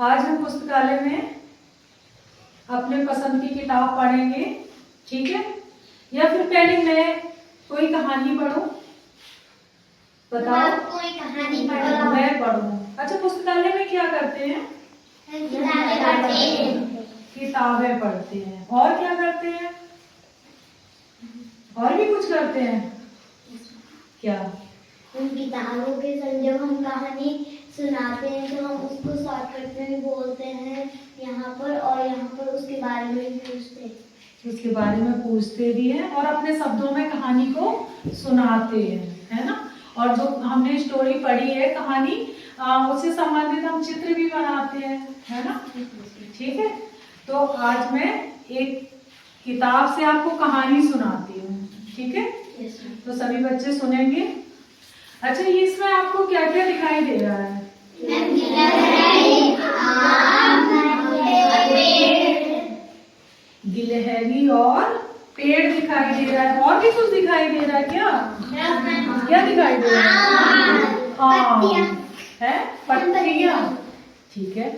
आज हम पुस्तकालय में अपने पसंद की किताब पढ़ेंगे, ठीक है? या फिर पहले मैं कोई कहानी पढ़ूं? बताओ। कोई कहानी पढ़ो। मैं पढ़ूं। अच्छा, पुस्तकालय में क्या करते हैं? किताबें पढ़ते हैं। किताबें पढ़ते हैं। और क्या करते हैं? और भी कुछ करते हैं क्या? उन किताबों के संग जब हम कहानी सुनाते हैं तो हम उसको शॉर्टकट में भी बोलते हैं यहाँ पर, और यहाँ पर उसके बारे में भी पूछते हैं। उसके बारे में पूछते भी हैं और अपने शब्दों में कहानी को सुनाते हैं, है ना? और जो हमने स्टोरी पढ़ी है कहानी, उससे संबंधित हम चित्र भी बनाते हैं, है ना? ठीक है। तो आज मैं एक किताब से आपको कहानी सुनाती हूँ, ठीक है? तो सभी बच्चे सुनेंगे। अच्छा, ये इसमें आपको क्या क्या दिखाई दे रहा है? गिलहरी और पेड़ दिखाई दे रहा है। और भी कुछ दिखाई दे रहा है क्या? क्या दिखाई दे रहा है? आम है, पत्तियां, ठीक है।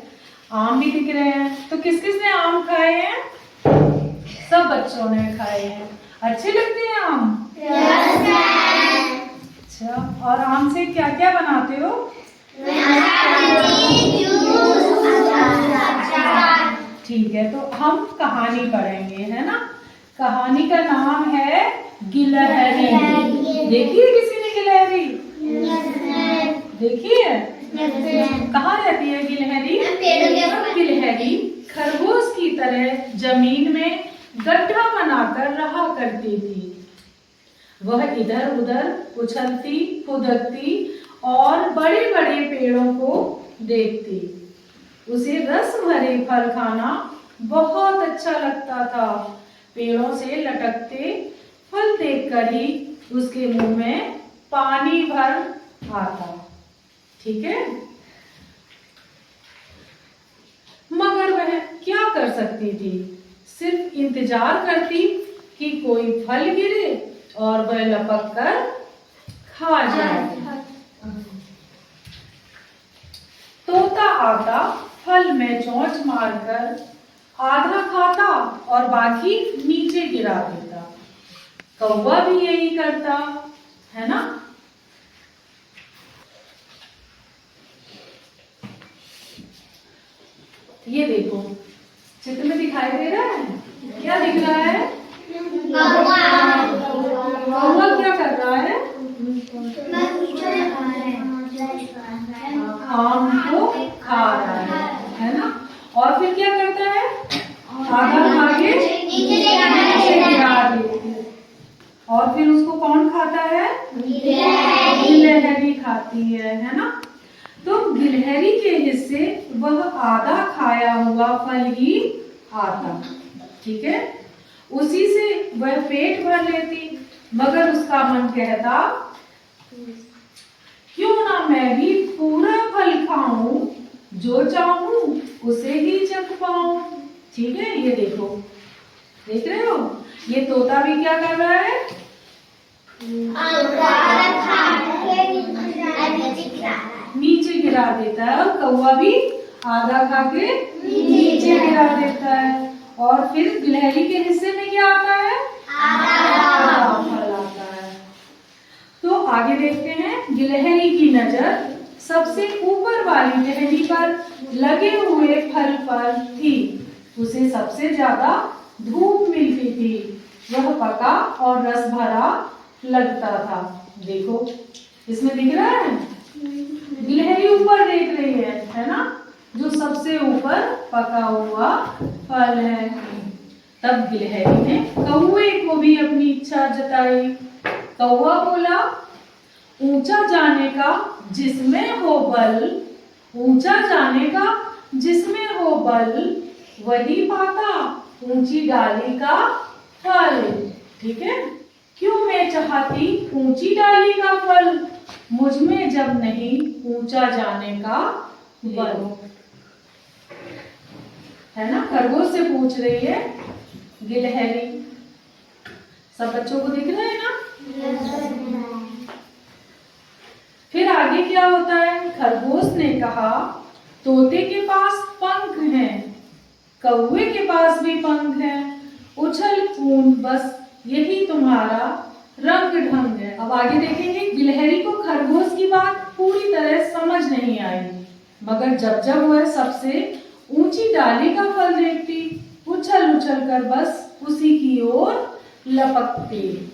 आम भी दिख रहे हैं। तो किस किस ने आम खाए हैं? सब बच्चों ने खाए हैं। अच्छे लगते हैं आम? अच्छा, और आम से क्या क्या बनाते हो? ठीक है, तो हम कहानी पढ़ेंगे, है ना? कहानी का नाम है गिलहरी। देखी है किसी ने गिलहरी? देखी है? कहाँ रहती है गिलहरी? गिलहरी खरगोश की तरह जमीन में गड्ढा बनाकर रहा करती थी। वह इधर उधर उछलती फुदकती और बड़े बड़े पेड़ों को देखती। उसे रस भरे फल खाना बहुत अच्छा लगता था। पेड़ों से लटकते फल देखकर ही उसके मुंह में पानी भर आता, ठीक है? मगर वह क्या कर सकती थी? सिर्फ इंतजार करती कि कोई फल गिरे और वह लपक कर खा जाए। तोता आता फल में चोंच मारकर आधा खाता और बाकी नीचे गिरा देता। कौवा भी यही करता, है ना? ये देखो, चित्र में दिखाई दे रहा है। क्या दिख रहा है? कौवा क्या कर रहा है? आम को खा रहा है ना? और फिर क्या करता है? आधा खा के नीचे गिरा देते हैं। और फिर उसको कौन खाता है? गिलहरी खाती है ना? तो गिलहरी के हिस्से वह आधा खाया हुआ फल ही आता, ठीक है? उसी से वह पेट भर लेती। मगर उसका मन कहता, क्यों ना मैं भी पूरा फल खाऊं, जो चाहूं उसे ही चख पाऊं, ठीक है? ये देखो, देख रहे हो? ये तोता भी क्या कर रहा है? नीचे गिरा देता है। और कौवा भी आधा खा के नीचे गिरा देता है। और फिर गिलहरी के हिस्से में क्या आता है? आधा फल आता है। तो आगे देखते हैं। गिलहरी की नजर सबसे ऊपर वाली टहनी पर लगे हुए फल पर थी। उसे सबसे ज्यादा धूप मिलती थी। वह पका और रस भरा लगता था। देखो, इसमें दिख रहा है? गिलहरी ऊपर देख रही है ना? जो सबसे ऊपर पका हुआ फल है। तब गिलहरी ने कौवे को भी अपनी इच्छा जताई। कौवा बोला, ऊंचा जाने का जिसमें हो बल, ऊंचा जाने का जिसमें हो बल, वही पाता ऊंची डाली का फल, ठीक है? क्यों मैं चाहती ऊंची डाली का फल, मुझ में जब नहीं ऊंचा जाने का बल, है ना? खरगोश से पूछ रही है गिलहरी। सब बच्चों को दिख रहा है ना? फिर आगे क्या होता है? खरगोश ने कहा, तोते के पास कौवे के पास भी पंख है, उछल कूद बस यही तुम्हारा रंग ढंग है। अब आगे देखेंगे, गिलहरी को खरगोश की बात पूरी तरह समझ नहीं आई, मगर जब वह सबसे ऊंची डाली का फल देखती, उछल उछल कर बस उसी की ओर लपकती।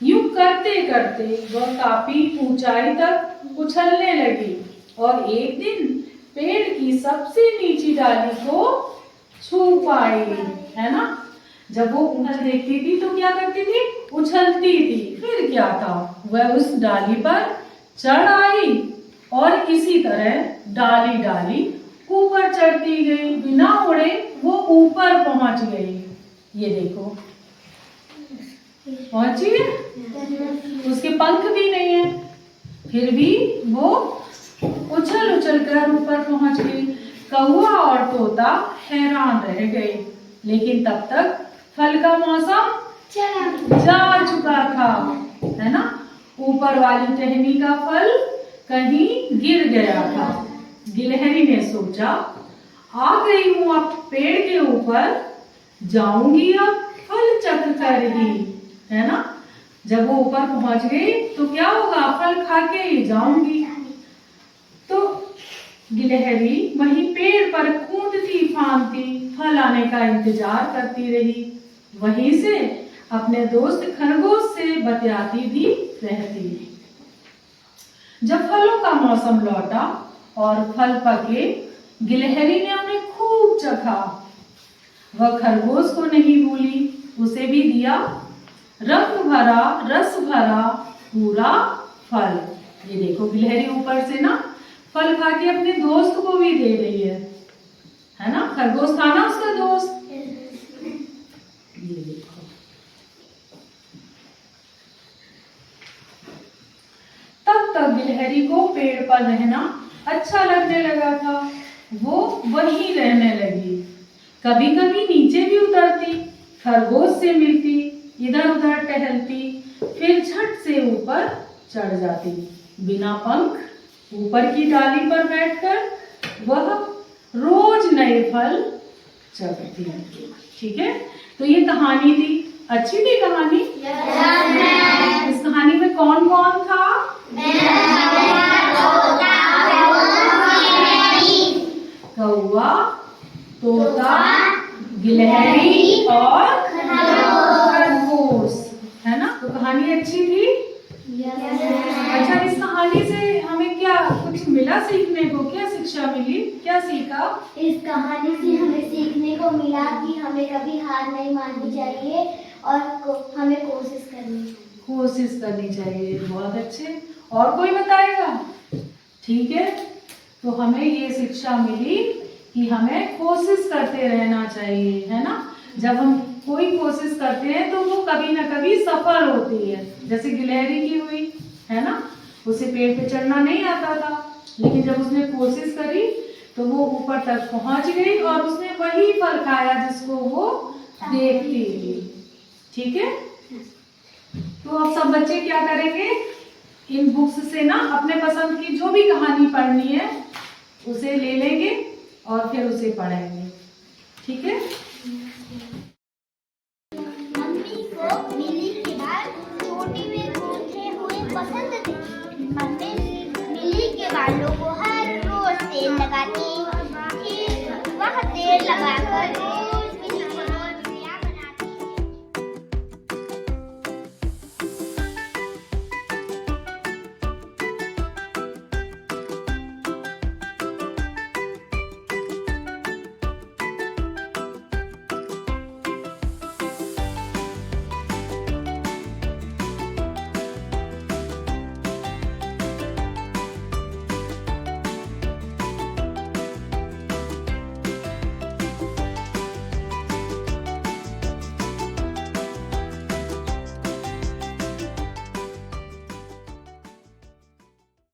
यूं करते करते वह काफी ऊंचाई तक उछलने लगी और एक दिन पेड़ की सबसे नीची डाली को छू पाई, है ना। जब वो उछल देखती थी तो क्या करती थी, उछलती थी। फिर क्या था, वह उस डाली पर चढ़ आई और इसी तरह डाली डाली ऊपर चढ़ती गई, बिना उड़े वो ऊपर पहुंच गई। ये देखो पहुंची है, उसके पंख भी नहीं है, फिर भी वो उछल उछल कर ऊपर पहुंच गई। कौवा और तोता हैरान रह गए, लेकिन तब तक फल का मौसम जा चुका था, है ना। ऊपर वाली टहनी का फल कहीं गिर गया था। गिलहरी ने सोचा, आ गई हूं अब पेड़ के ऊपर, जाऊंगी अब फल चख कर ही, है ना। जब वो ऊपर पहुंच गई तो क्या होगा, फल खा के ही जाऊंगी। तो गिलहरी वहीं पेड़ पर कूदती फांदती फल आने का इंतजार करती रही। वहीं से अपने दोस्त खरगोश से बतियाती भी रहती। जब फलों का मौसम लौटा और फल पके, गिलहरी ने उन्हें खूब चखा। वह खरगोश को नहीं भूली, उसे भी दिया रंग भरा रस भरा पूरा फल। ये देखो गिलहरी ऊपर से ना फल खा के अपने दोस्त को भी दे रही है ना। खरगोश था ना उसका दोस्त। ये देखो, तब तक गिलहरी को पेड़ पर रहना अच्छा लगने लगा था। वो वहीं रहने लगी, कभी कभी नीचे भी उतरती, खरगोश से मिलती, इधर उधर टहलती, फिर झट से ऊपर चढ़ जाती। बिना पंख ऊपर की डाली पर बैठकर वह रोज नए फल चखती। ठीक है, तो ये कहानी थी। अच्छी थी कहानी। इस कहानी में कौन कौन था? कौवा, तोता, गिलहरी और खरगोश, है ना। तो कहानी अच्छी थी। अच्छा, इस कहानी से हमें क्या कुछ मिला सीखने को? क्या शिक्षा मिली, क्या सीखा? इस कहानी से हमें सीखने को मिला कि हमें कभी हार नहीं माननी चाहिए और हमें कोशिश करनी चाहिए। बहुत अच्छे। और कोई बताएगा? ठीक है, तो हमें ये शिक्षा मिली कि हमें कोशिश करते रहना चाहिए, है ना। जब हम कोई कोशिश करते हैं तो वो कभी ना कभी सफल होती है। जैसे गिलहरी की हुई, है ना। उसे पेड़ पे चढ़ना नहीं आता था, लेकिन जब उसने कोशिश करी तो वो ऊपर तक पहुंच गई और उसने वही फल खाया जिसको वो देखती थी। ठीक है, तो अब सब बच्चे क्या करेंगे, इन बुक्स से ना अपने पसंद की जो भी कहानी पढ़नी है उसे ले लेंगे और फिर उसे पढ़ेंगे। ठीक है। मम्मी को मिली के बाद छोटी में रूठे हुए पसंद थे। मम्मी मिली के बालों को हर रोज तेल लगाती थी। वह तेल लगाकर